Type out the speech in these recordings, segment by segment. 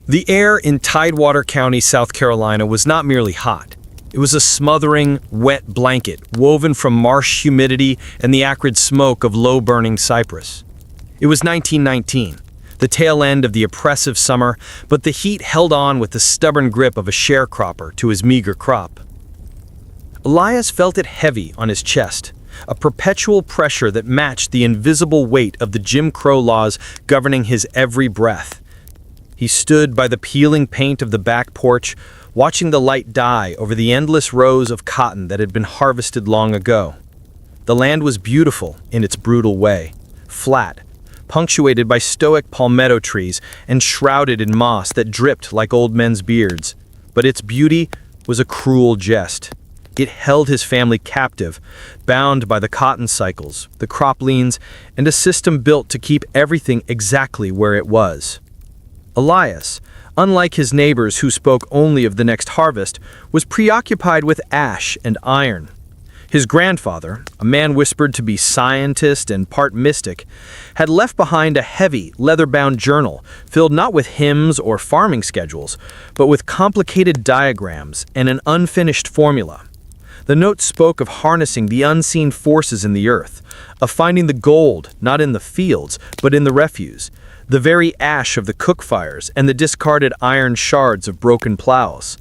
The air in Tidewater County, South Carolina was not merely hot. It was a smothering, wet blanket woven from marsh humidity and the acrid smoke of low-burning cypress. It was 1919, the tail end of the oppressive summer, but the heat held on with the stubborn grip of a sharecropper to his meager crop. Elias felt it heavy on his chest, a perpetual pressure that matched the invisible weight of the Jim Crow laws governing his every breath. He stood by the peeling paint of the back porch, watching the light die over the endless rows of cotton that had been harvested long ago. The land was beautiful in its brutal way, flat, punctuated by stoic palmetto trees and shrouded in moss that dripped like old men's beards. But its beauty was a cruel jest. It held his family captive, bound by the cotton cycles, the crop liens, and a system built to keep everything exactly where it was. Elias, unlike his neighbors who spoke only of the next harvest, was preoccupied with ash and iron. His grandfather, a man whispered to be scientist and part mystic, had left behind a heavy, leather-bound journal filled not with hymns or farming schedules, but with complicated diagrams and an unfinished formula. The note spoke of harnessing the unseen forces in the earth, of finding the gold not in the fields, but in the refuse, the very ash of the cook fires and the discarded iron shards of broken plows.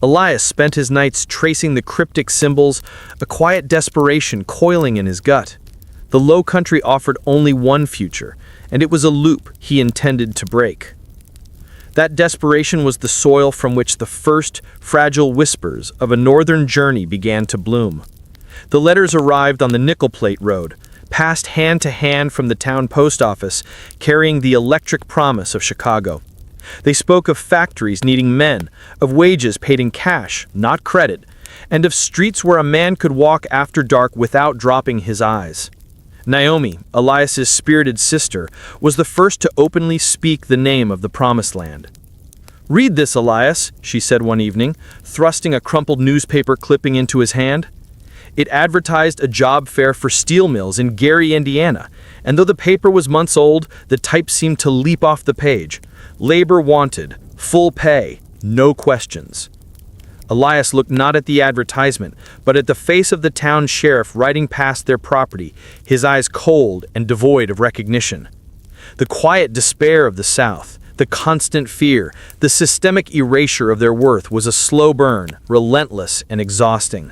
Elias spent his nights tracing the cryptic symbols, a quiet desperation coiling in his gut. The Low Country offered only one future, and it was a loop he intended to break. That desperation was the soil from which the first fragile whispers of a northern journey began to bloom. The letters arrived on the nickel plate road, passed hand to hand from the town post office, carrying the electric promise of Chicago. They spoke of factories needing men, of wages paid in cash, not credit, and of streets where a man could walk after dark without dropping his eyes. Naomi, Elias's spirited sister, was the first to openly speak the name of the Promised Land. "Read this, Elias," she said one evening, thrusting a crumpled newspaper clipping into his hand. It advertised a job fair for steel mills in Gary, Indiana, and though the paper was months old, the type seemed to leap off the page. Labor wanted, full pay, no questions. Elias looked not at the advertisement, but at the face of the town sheriff riding past their property, his eyes cold and devoid of recognition. The quiet despair of the South, the constant fear, the systemic erasure of their worth was a slow burn, relentless and exhausting.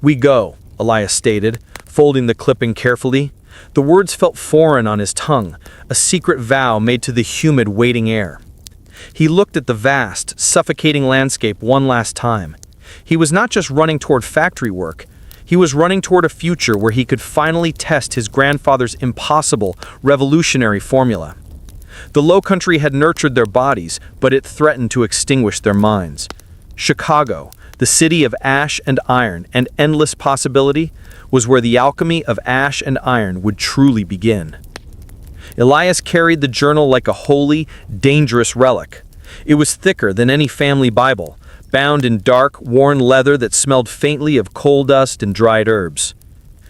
"We go," Elias stated, folding the clipping carefully. The words felt foreign on his tongue, a secret vow made to the humid, waiting air. He looked at the vast, suffocating landscape one last time. He was not just running toward factory work. He was running toward a future where he could finally test his grandfather's impossible, revolutionary formula. The Low Country had nurtured their bodies, but it threatened to extinguish their minds. Chicago, the city of ash and iron and endless possibility, was where the alchemy of ash and iron would truly begin. Elias carried the journal like a holy, dangerous relic. It was thicker than any family Bible, bound in dark, worn leather that smelled faintly of coal dust and dried herbs.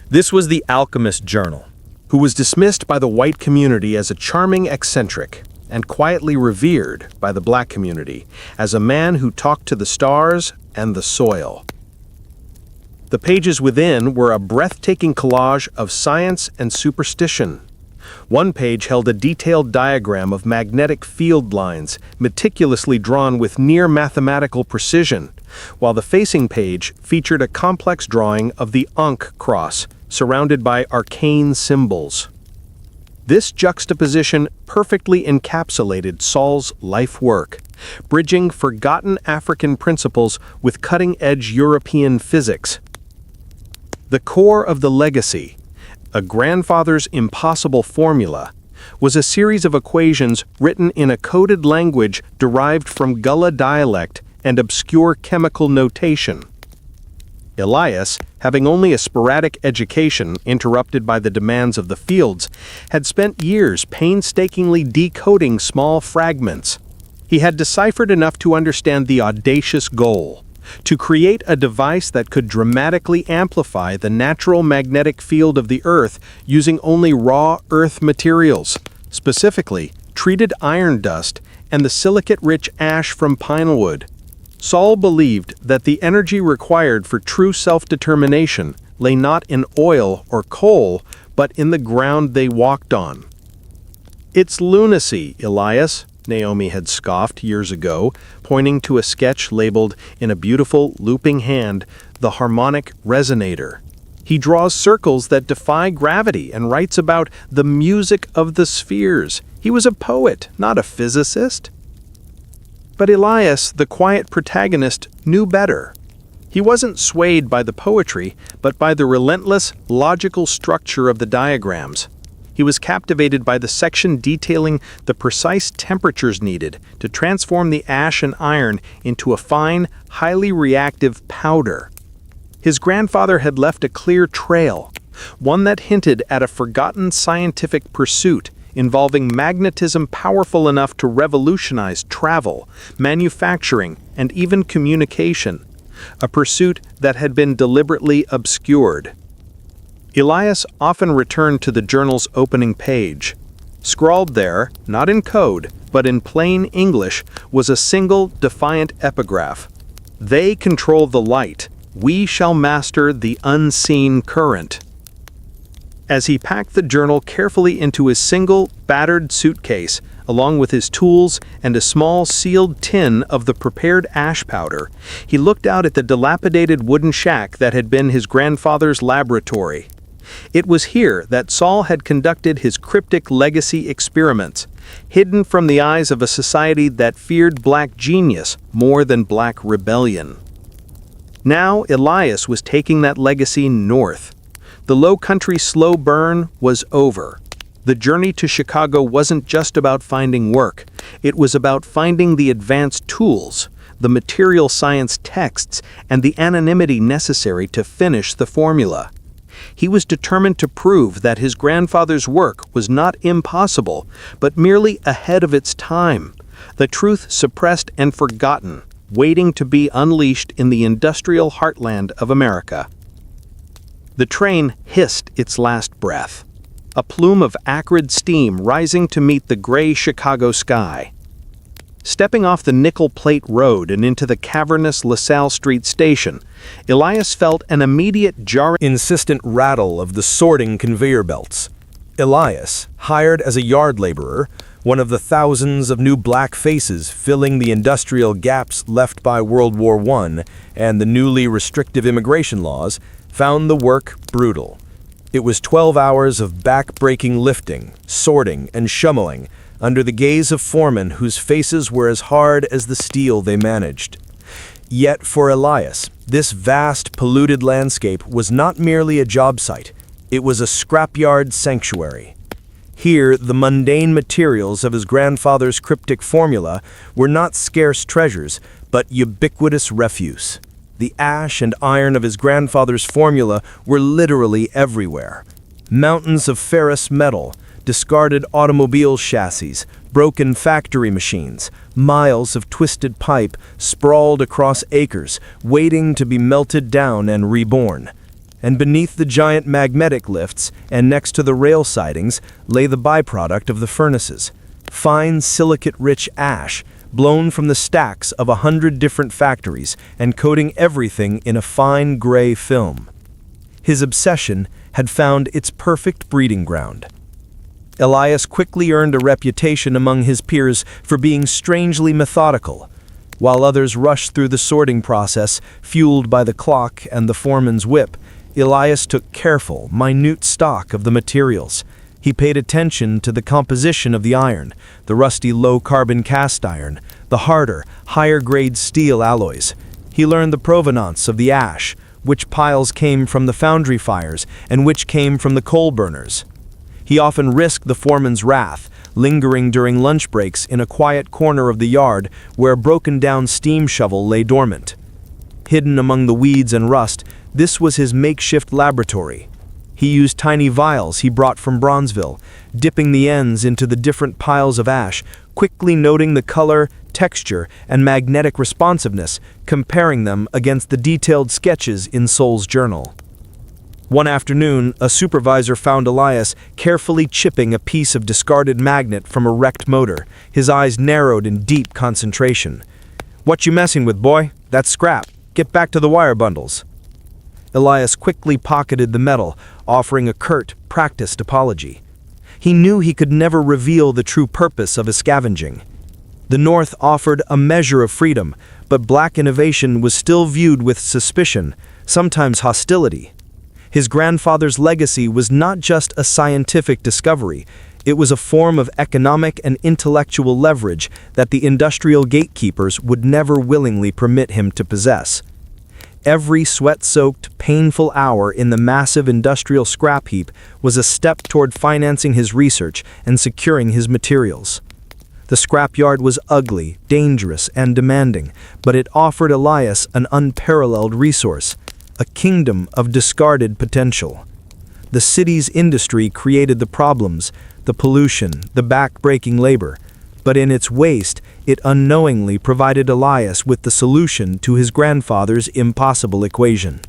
This was the alchemist journal, who was dismissed by the white community as a charming eccentric, and quietly revered by the black community as a man who talked to the stars and the soil. The pages within were a breathtaking collage of science and superstition. One page held a detailed diagram of magnetic field lines, meticulously drawn with near mathematical precision, while the facing page featured a complex drawing of the Ankh cross, surrounded by arcane symbols. This juxtaposition perfectly encapsulated Saul's life work, bridging forgotten African principles with cutting-edge European physics. The core of the legacy, a grandfather's impossible formula, was a series of equations written in a coded language derived from Gullah dialect and obscure chemical notation. Elias, having only a sporadic education interrupted by the demands of the fields, had spent years painstakingly decoding small fragments. He had deciphered enough to understand the audacious goal: to create a device that could dramatically amplify the natural magnetic field of the Earth using only raw Earth materials, specifically treated iron dust and the silicate-rich ash from pinewood. Saul believed that the energy required for true self-determination lay not in oil or coal, but in the ground they walked on. "It's lunacy, Elias," Naomi had scoffed years ago, pointing to a sketch labeled in a beautiful, looping hand, "The Harmonic Resonator." He draws circles that defy gravity and writes about the music of the spheres. He was a poet, not a physicist. But Elias, the quiet protagonist, knew better. He wasn't swayed by the poetry, but by the relentless, logical structure of the diagrams. He was captivated by the section detailing the precise temperatures needed to transform the ash and iron into a fine, highly reactive powder. His grandfather had left a clear trail, one that hinted at a forgotten scientific pursuit involving magnetism powerful enough to revolutionize travel, manufacturing, and even communication, a pursuit that had been deliberately obscured. Elias often returned to the journal's opening page. Scrawled there, not in code, but in plain English, was a single, defiant epigraph. "They control the light. We shall master the unseen current." As he packed the journal carefully into his single, battered suitcase, along with his tools and a small sealed tin of the prepared ash powder, he looked out at the dilapidated wooden shack that had been his grandfather's laboratory. It was here that Saul had conducted his cryptic legacy experiments, hidden from the eyes of a society that feared black genius more than black rebellion. Now Elias was taking that legacy north. The low-country slow burn was over. The journey to Chicago wasn't just about finding work. It was about finding the advanced tools, the material science texts, and the anonymity necessary to finish the formula. He was determined to prove that his grandfather's work was not impossible, but merely ahead of its time, the truth suppressed and forgotten, waiting to be unleashed in the industrial heartland of America. The train hissed its last breath, a plume of acrid steam rising to meet the gray Chicago sky. Stepping off the nickel plate road and into the cavernous LaSalle Street station, Elias felt an immediate jarring, insistent rattle of the sorting conveyor belts. Elias, hired as a yard laborer, one of the thousands of new black faces filling the industrial gaps left by World War I and the newly restrictive immigration laws, found the work brutal. It was 12 hours of back-breaking lifting, sorting, and shoveling under the gaze of foremen whose faces were as hard as the steel they managed. Yet for Elias, this vast, polluted landscape was not merely a job site. It was a scrapyard sanctuary. Here, the mundane materials of his grandfather's cryptic formula were not scarce treasures, but ubiquitous refuse. The ash and iron of his grandfather's formula were literally everywhere. Mountains of ferrous metal, discarded automobile chassis, broken factory machines, miles of twisted pipe sprawled across acres, waiting to be melted down and reborn. And beneath the giant magnetic lifts and next to the rail sidings lay the byproduct of the furnaces, fine silicate-rich ash, blown from the stacks of 100 different factories and coating everything in a fine gray film. His obsession had found its perfect breeding ground. Elias quickly earned a reputation among his peers for being strangely methodical. While others rushed through the sorting process, fueled by the clock and the foreman's whip, Elias took careful, minute stock of the materials. He paid attention to the composition of the iron, the rusty low-carbon cast iron, the harder, higher-grade steel alloys. He learned the provenance of the ash, which piles came from the foundry fires and which came from the coal burners. He often risked the foreman's wrath, lingering during lunch breaks in a quiet corner of the yard where a broken-down steam shovel lay dormant. Hidden among the weeds and rust, this was his makeshift laboratory. He used tiny vials he brought from Bronzeville, dipping the ends into the different piles of ash, quickly noting the color, texture, and magnetic responsiveness, comparing them against the detailed sketches in Sol's journal. One afternoon, a supervisor found Elias carefully chipping a piece of discarded magnet from a wrecked motor, his eyes narrowed in deep concentration. "What you messing with, boy? That's scrap. Get back to the wire bundles." Elias quickly pocketed the metal, offering a curt, practiced apology. He knew he could never reveal the true purpose of his scavenging. The North offered a measure of freedom, but black innovation was still viewed with suspicion, sometimes hostility. His grandfather's legacy was not just a scientific discovery, it was a form of economic and intellectual leverage that the industrial gatekeepers would never willingly permit him to possess. Every sweat-soaked, painful hour in the massive industrial scrap heap was a step toward financing his research and securing his materials. The scrapyard was ugly, dangerous, and demanding, but it offered Elias an unparalleled resource, a kingdom of discarded potential. The city's industry created the problems, the pollution, the back-breaking labor, but in its waste, it unknowingly provided Elias with the solution to his grandfather's impossible equation.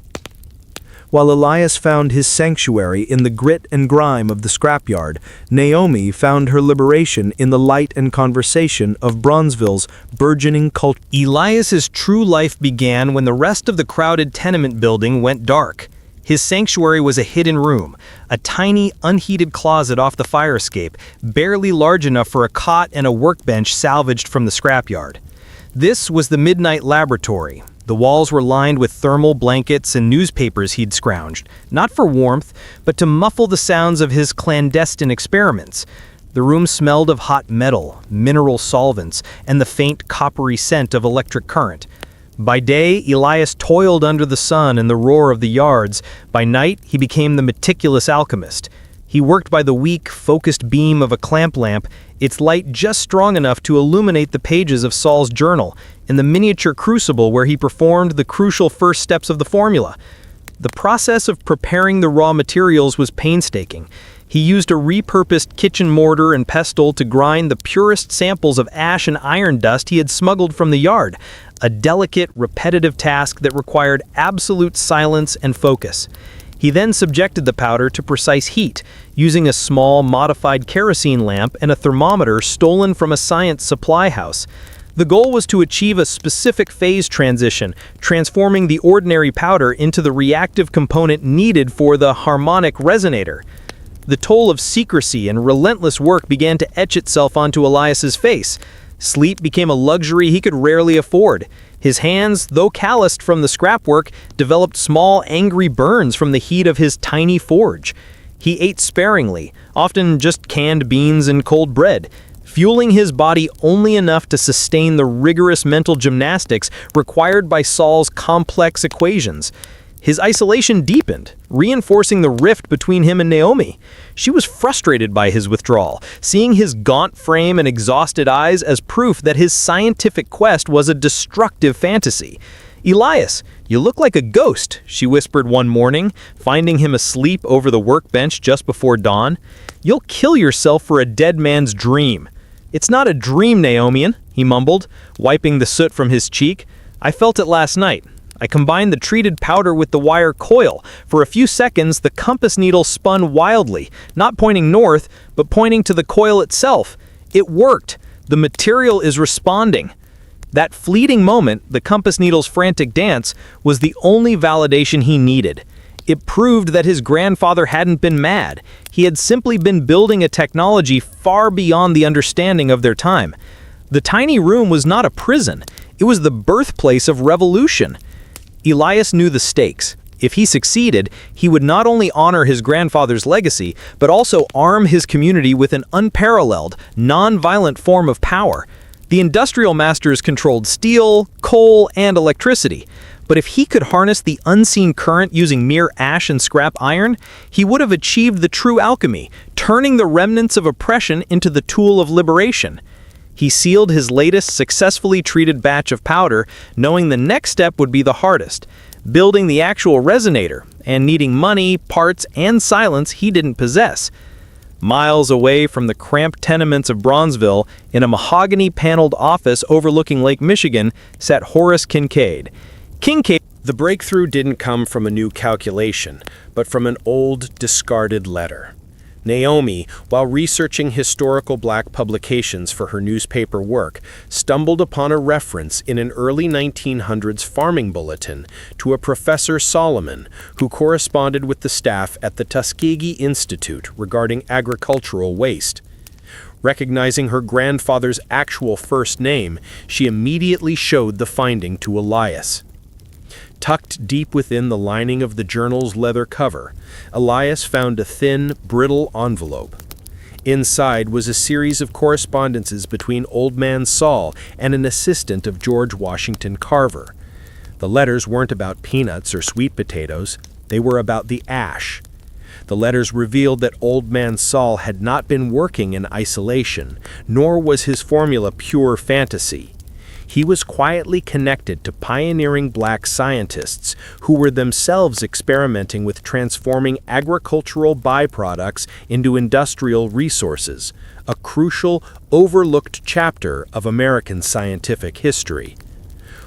While Elias found his sanctuary in the grit and grime of the scrapyard, Naomi found her liberation in the light and conversation of Bronzeville's burgeoning culture. Elias's true life began when the rest of the crowded tenement building went dark. His sanctuary was a hidden room, a tiny, unheated closet off the fire escape, barely large enough for a cot and a workbench salvaged from the scrapyard. This was the midnight laboratory. The walls were lined with thermal blankets and newspapers he'd scrounged, not for warmth, but to muffle the sounds of his clandestine experiments. The room smelled of hot metal, mineral solvents, and the faint coppery scent of electric current. By day, Elias toiled under the sun and the roar of the yards. By night, he became the meticulous alchemist. He worked by the weak, focused beam of a clamp lamp, its light just strong enough to illuminate the pages of Saul's journal, and the miniature crucible where he performed the crucial first steps of the formula. The process of preparing the raw materials was painstaking. He used a repurposed kitchen mortar and pestle to grind the purest samples of ash and iron dust he had smuggled from the yard, a delicate, repetitive task that required absolute silence and focus. He then subjected the powder to precise heat, using a small, modified kerosene lamp and a thermometer stolen from a science supply house. The goal was to achieve a specific phase transition, transforming the ordinary powder into the reactive component needed for the harmonic resonator. The toll of secrecy and relentless work began to etch itself onto Elias's face. Sleep became a luxury he could rarely afford. His hands, though calloused from the scrap work, developed small, angry burns from the heat of his tiny forge. He ate sparingly, often just canned beans and cold bread, fueling his body only enough to sustain the rigorous mental gymnastics required by Saul's complex equations. His isolation deepened, reinforcing the rift between him and Naomi. She was frustrated by his withdrawal, seeing his gaunt frame and exhausted eyes as proof that his scientific quest was a destructive fantasy. "Elias, you look like a ghost," she whispered one morning, finding him asleep over the workbench just before dawn. "You'll kill yourself for a dead man's dream." "It's not a dream, Naomian," he mumbled, wiping the soot from his cheek. "I felt it last night. I combined the treated powder with the wire coil. For a few seconds, the compass needle spun wildly, not pointing north, but pointing to the coil itself. It worked. The material is responding." That fleeting moment, the compass needle's frantic dance, was the only validation he needed. It proved that his grandfather hadn't been mad. He had simply been building a technology far beyond the understanding of their time. The tiny room was not a prison. It was the birthplace of revolution. Elias knew the stakes. If he succeeded, he would not only honor his grandfather's legacy, but also arm his community with an unparalleled, non-violent form of power. The industrial masters controlled steel, coal, and electricity. But if he could harness the unseen current using mere ash and scrap iron, he would have achieved the true alchemy, turning the remnants of oppression into the tool of liberation. He sealed his latest successfully treated batch of powder, knowing the next step would be the hardest, building the actual resonator, and needing money, parts, and silence he didn't possess. Miles away from the cramped tenements of Bronzeville, in a mahogany-paneled office overlooking Lake Michigan, sat Horace Kincaid. Kincaid The breakthrough didn't come from a new calculation, but from an old, discarded letter. Naomi, while researching historical black publications for her newspaper work, stumbled upon a reference in an early 1900s farming bulletin to a Professor Solomon, who corresponded with the staff at the Tuskegee Institute regarding agricultural waste. Recognizing her grandfather's actual first name, she immediately showed the finding to Elias. Tucked deep within the lining of the journal's leather cover, Elias found a thin, brittle envelope. Inside was a series of correspondences between Old Man Saul and an assistant of George Washington Carver. The letters weren't about peanuts or sweet potatoes, they were about the ash. The letters revealed that Old Man Saul had not been working in isolation, nor was his formula pure fantasy. He was quietly connected to pioneering black scientists who were themselves experimenting with transforming agricultural byproducts into industrial resources, a crucial, overlooked chapter of American scientific history.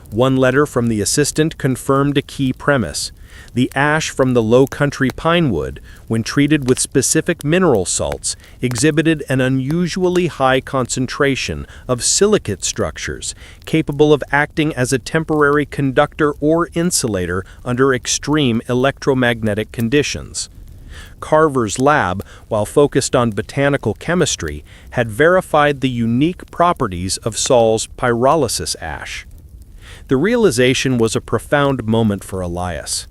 One letter from the assistant confirmed a key premise. The ash from the low-country pinewood, when treated with specific mineral salts, exhibited an unusually high concentration of silicate structures, capable of acting as a temporary conductor or insulator under extreme electromagnetic conditions. Carver's lab, while focused on botanical chemistry, had verified the unique properties of Saul's pyrolysis ash. The realization was a profound moment for Elias.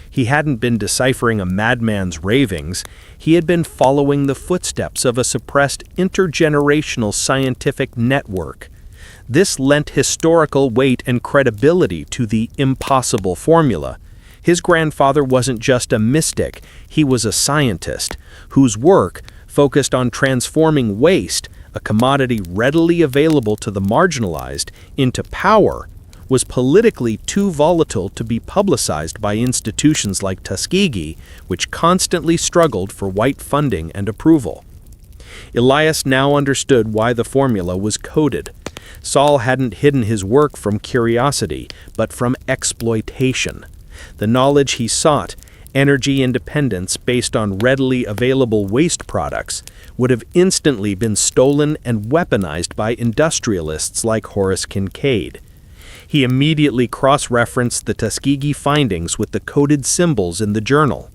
He hadn't been deciphering a madman's ravings, he had been following the footsteps of a suppressed intergenerational scientific network. This lent historical weight and credibility to the impossible formula. His grandfather wasn't just a mystic, he was a scientist, whose work, focused on transforming waste, a commodity readily available to the marginalized, into power, was politically too volatile to be publicized by institutions like Tuskegee, which constantly struggled for white funding and approval. Elias now understood why the formula was coded. Saul hadn't hidden his work from curiosity, but from exploitation. The knowledge he sought, energy independence based on readily available waste products, would have instantly been stolen and weaponized by industrialists like Horace Kincaid. He immediately cross-referenced the Tuskegee findings with the coded symbols in the journal.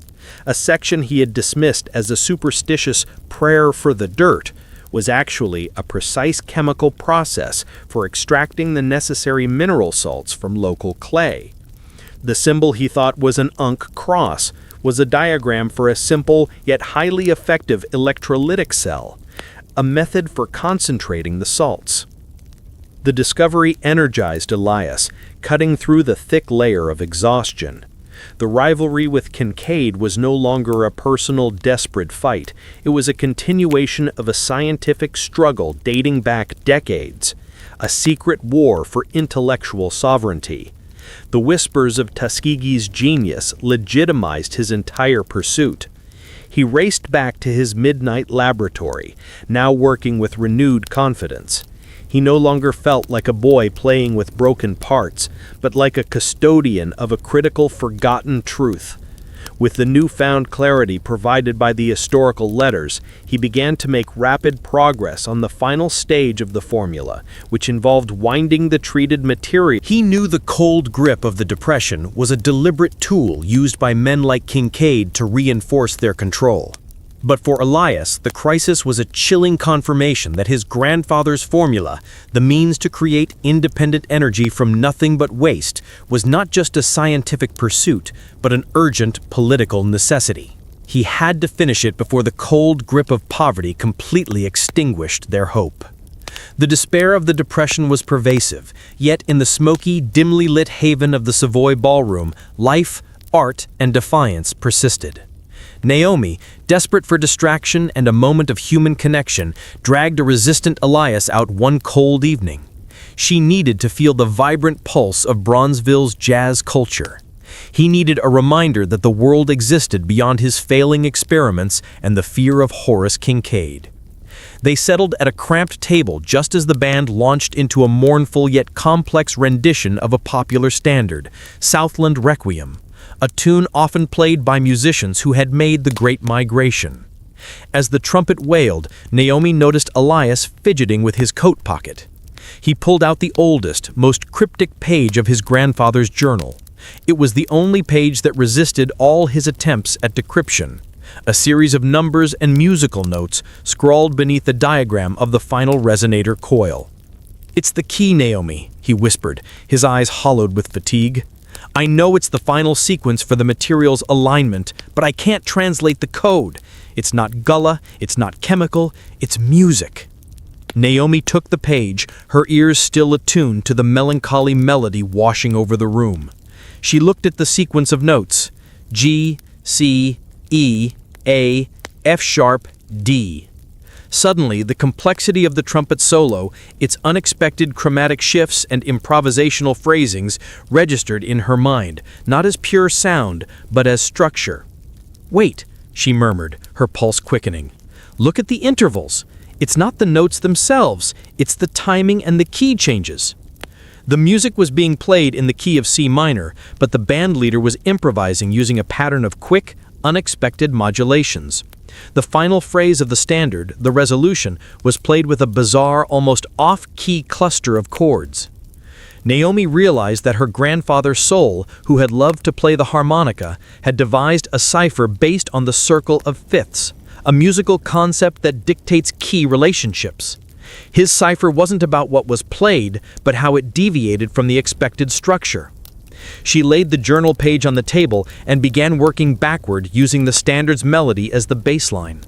A section he had dismissed as a superstitious prayer for the dirt was actually a precise chemical process for extracting the necessary mineral salts from local clay. The symbol he thought was an Unk cross was a diagram for a simple yet highly effective electrolytic cell, a method for concentrating the salts. The discovery energized Elias, cutting through the thick layer of exhaustion. The rivalry with Kincaid was no longer a personal, desperate fight. It was a continuation of a scientific struggle dating back decades, a secret war for intellectual sovereignty. The whispers of Tuskegee's genius legitimized his entire pursuit. He raced back to his midnight laboratory, now working with renewed confidence. He no longer felt like a boy playing with broken parts, but like a custodian of a critical, forgotten truth. With the newfound clarity provided by the historical letters, he began to make rapid progress on the final stage of the formula, which involved winding the treated material. He knew the cold grip of the Depression was a deliberate tool used by men like Kincaid to reinforce their control. But for Elias, the crisis was a chilling confirmation that his grandfather's formula, the means to create independent energy from nothing but waste, was not just a scientific pursuit, but an urgent political necessity. He had to finish it before the cold grip of poverty completely extinguished their hope. The despair of the Depression was pervasive, yet in the smoky, dimly lit haven of the Savoy Ballroom, life, art, and defiance persisted. Naomi, desperate for distraction and a moment of human connection, dragged a resistant Elias out one cold evening. She needed to feel the vibrant pulse of Bronzeville's jazz culture. He needed a reminder that the world existed beyond his failing experiments and the fear of Horace Kincaid. They settled at a cramped table just as the band launched into a mournful yet complex rendition of a popular standard, Southland Requiem, a tune often played by musicians who had made the Great Migration. As the trumpet wailed, Naomi noticed Elias fidgeting with his coat pocket. He pulled out the oldest, most cryptic page of his grandfather's journal. It was the only page that resisted all his attempts at decryption. A series of numbers and musical notes scrawled beneath the diagram of the final resonator coil. "It's the key, Naomi," he whispered, his eyes hollowed with fatigue. "I know it's the final sequence for the material's alignment, but I can't translate the code. It's not gullah, it's not chemical, it's music." Naomi took the page, her ears still attuned to the melancholy melody washing over the room. She looked at the sequence of notes: G, C, E, A, F sharp, D. Suddenly, the complexity of the trumpet solo, its unexpected chromatic shifts and improvisational phrasings registered in her mind, not as pure sound, but as structure. "Wait," she murmured, her pulse quickening. "Look at the intervals. It's not the notes themselves, it's the timing and the key changes." The music was being played in the key of C minor, but the band leader was improvising using a pattern of quick, unexpected modulations. The final phrase of the standard, the resolution, was played with a bizarre, almost off-key cluster of chords. Naomi realized that her grandfather Sol, who had loved to play the harmonica, had devised a cipher based on the circle of fifths, a musical concept that dictates key relationships. His cipher wasn't about what was played, but how it deviated from the expected structure. She laid the journal page on the table and began working backward using the standard's melody as the baseline.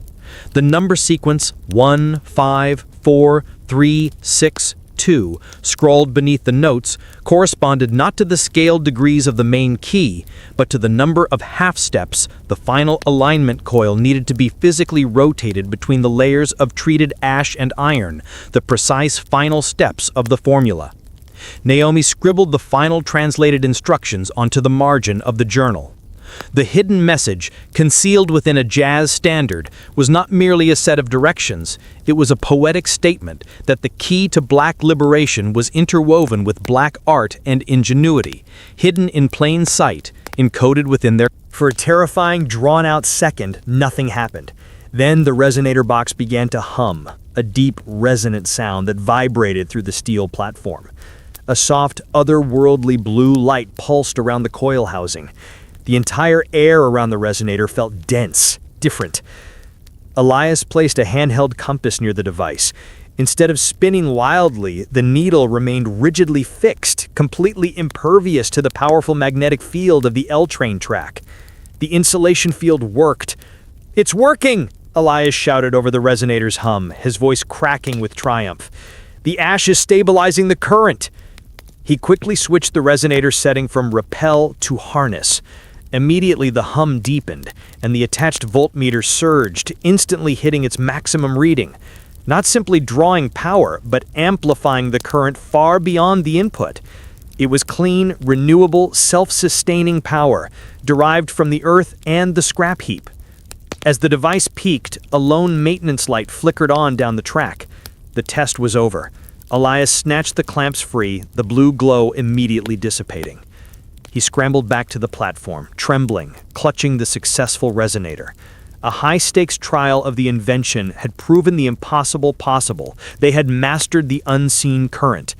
The number sequence 1, 5, 4, 3, 6, 2, scrawled beneath the notes, corresponded not to the scaled degrees of the main key, but to the number of half steps the final alignment coil needed to be physically rotated between the layers of treated ash and iron, the precise final steps of the formula. Naomi scribbled the final translated instructions onto the margin of the journal. The hidden message, concealed within a jazz standard, was not merely a set of directions, it was a poetic statement that the key to black liberation was interwoven with black art and ingenuity, hidden in plain sight, encoded within their... For a terrifying, drawn-out second, nothing happened. Then the resonator box began to hum, a deep, resonant sound that vibrated through the steel platform. A soft, otherworldly blue light pulsed around the coil housing. The entire air around the resonator felt dense, different. Elias placed a handheld compass near the device. Instead of spinning wildly, the needle remained rigidly fixed, completely impervious to the powerful magnetic field of the L-train track. The insulation field worked. "It's working!" Elias shouted over the resonator's hum, his voice cracking with triumph. "The ash is stabilizing the current." He quickly switched the resonator setting from repel to harness. Immediately the hum deepened, and the attached voltmeter surged, instantly hitting its maximum reading. Not simply drawing power, but amplifying the current far beyond the input. It was clean, renewable, self-sustaining power, derived from the earth and the scrap heap. As the device peaked, a lone maintenance light flickered on down the track. The test was over. Elias snatched the clamps free, the blue glow immediately dissipating. He scrambled back to the platform, trembling, clutching the successful resonator. A high-stakes trial of the invention had proven the impossible possible. They had mastered the unseen current.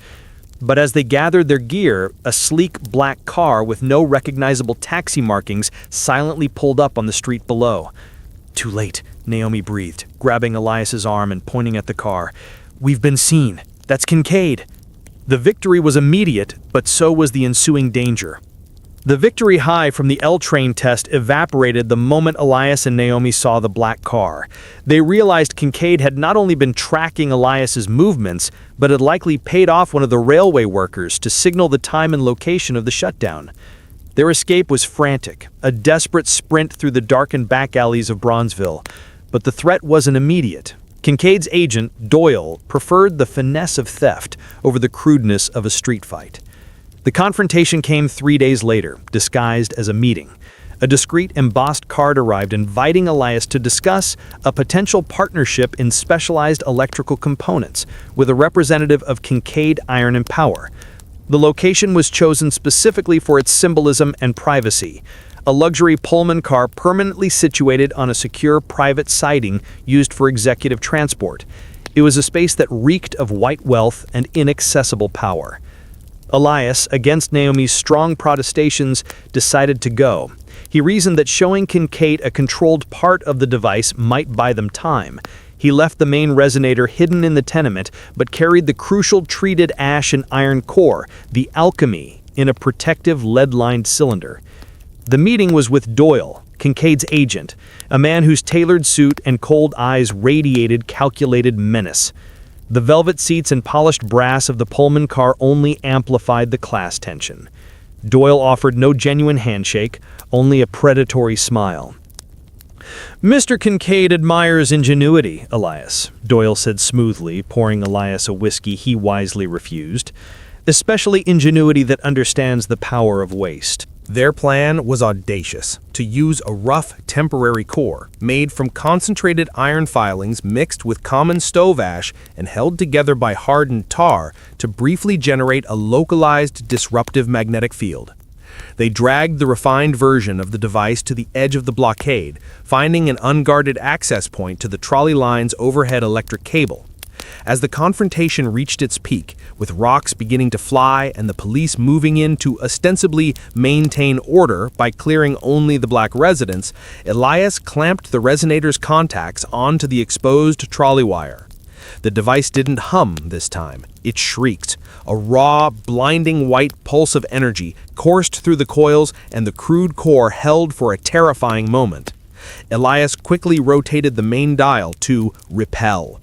But as they gathered their gear, a sleek black car with no recognizable taxi markings silently pulled up on the street below. "Too late," Naomi breathed, grabbing Elias's arm and pointing at the car. "We've been seen. That's Kincaid." The victory was immediate, but so was the ensuing danger. The victory high from the L-train test evaporated the moment Elias and Naomi saw the black car. They realized Kincaid had not only been tracking Elias's movements, but had likely paid off one of the railway workers to signal the time and location of the shutdown. Their escape was frantic, a desperate sprint through the darkened back alleys of Bronzeville. But the threat wasn't immediate. Kincaid's agent, Doyle, preferred the finesse of theft over the crudeness of a street fight. The confrontation came 3 days later, disguised as a meeting. A discreet embossed card arrived inviting Elias to discuss a potential partnership in specialized electrical components with a representative of Kincaid Iron and Power. The location was chosen specifically for its symbolism and privacy, a luxury Pullman car permanently situated on a secure private siding used for executive transport. It was a space that reeked of white wealth and inaccessible power. Elias, against Naomi's strong protestations, decided to go. He reasoned that showing Kincaid a controlled part of the device might buy them time. He left the main resonator hidden in the tenement, but carried the crucial treated ash and iron core, the Alchemy, in a protective lead-lined cylinder. The meeting was with Doyle, Kincaid's agent, a man whose tailored suit and cold eyes radiated calculated menace. The velvet seats and polished brass of the Pullman car only amplified the class tension. Doyle offered no genuine handshake, only a predatory smile. "Mr. Kincaid admires ingenuity, Elias," Doyle said smoothly, pouring Elias a whiskey he wisely refused. "Especially ingenuity that understands the power of waste." Their plan was audacious, to use a rough, temporary core made from concentrated iron filings mixed with common stove ash and held together by hardened tar to briefly generate a localized disruptive magnetic field. They dragged the refined version of the device to the edge of the blockade, finding an unguarded access point to the trolley line's overhead electric cable. As the confrontation reached its peak, with rocks beginning to fly and the police moving in to ostensibly maintain order by clearing only the black residents, Elias clamped the resonator's contacts onto the exposed trolley wire. The device didn't hum this time. It shrieked. A raw, blinding white pulse of energy coursed through the coils, and the crude core held for a terrifying moment. Elias quickly rotated the main dial to repel.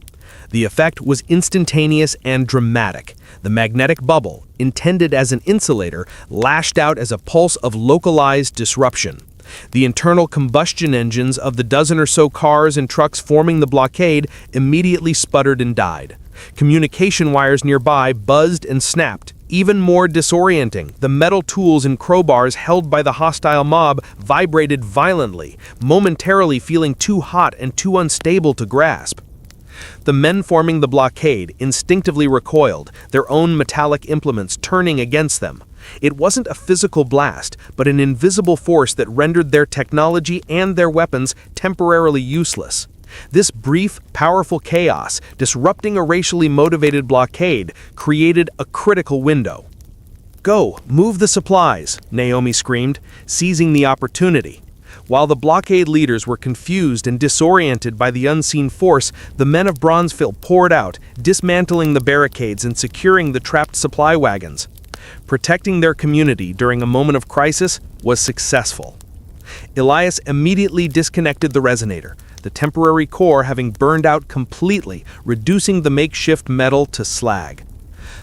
The effect was instantaneous and dramatic. The magnetic bubble, intended as an insulator, lashed out as a pulse of localized disruption. The internal combustion engines of the dozen or so cars and trucks forming the blockade immediately sputtered and died. Communication wires nearby buzzed and snapped. Even more disorienting, the metal tools and crowbars held by the hostile mob vibrated violently, momentarily feeling too hot and too unstable to grasp. The men forming the blockade instinctively recoiled, their own metallic implements turning against them. It wasn't a physical blast, but an invisible force that rendered their technology and their weapons temporarily useless. This brief, powerful chaos, disrupting a racially motivated blockade, created a critical window. "Go, move the supplies," Naomi screamed, seizing the opportunity. While the blockade leaders were confused and disoriented by the unseen force, the men of Bronzeville poured out, dismantling the barricades and securing the trapped supply wagons. Protecting their community during a moment of crisis was successful. Elias immediately disconnected the resonator, the temporary core having burned out completely, reducing the makeshift metal to slag.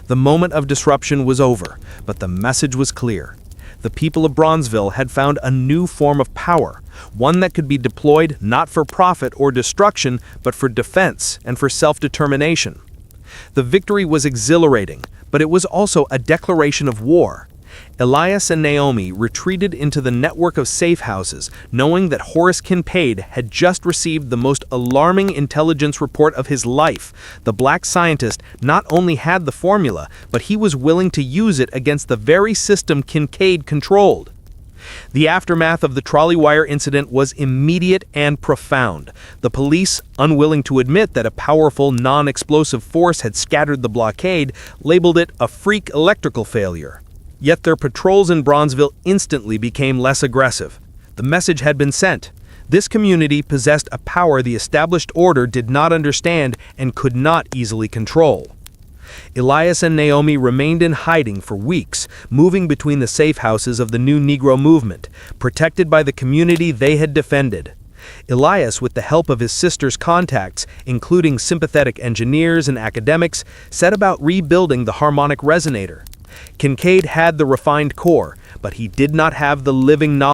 The moment of disruption was over, but the message was clear. The people of Bronzeville had found a new form of power, one that could be deployed not for profit or destruction, but for defense and for self-determination. The victory was exhilarating, but it was also a declaration of war. Elias and Naomi retreated into the network of safe houses, knowing that Horace Kincaid had just received the most alarming intelligence report of his life. The black scientist not only had the formula, but he was willing to use it against the very system Kincaid controlled. The aftermath of the trolley wire incident was immediate and profound. The police, unwilling to admit that a powerful, non-explosive force had scattered the blockade, labeled it a freak electrical failure. Yet their patrols in Bronzeville instantly became less aggressive. The message had been sent. This community possessed a power the established order did not understand and could not easily control. Elias and Naomi remained in hiding for weeks, moving between the safe houses of the new Negro movement, protected by the community they had defended. Elias, with the help of his sister's contacts, including sympathetic engineers and academics, set about rebuilding the harmonic resonator. Kincaid had the refined core, but he did not have the living knowledge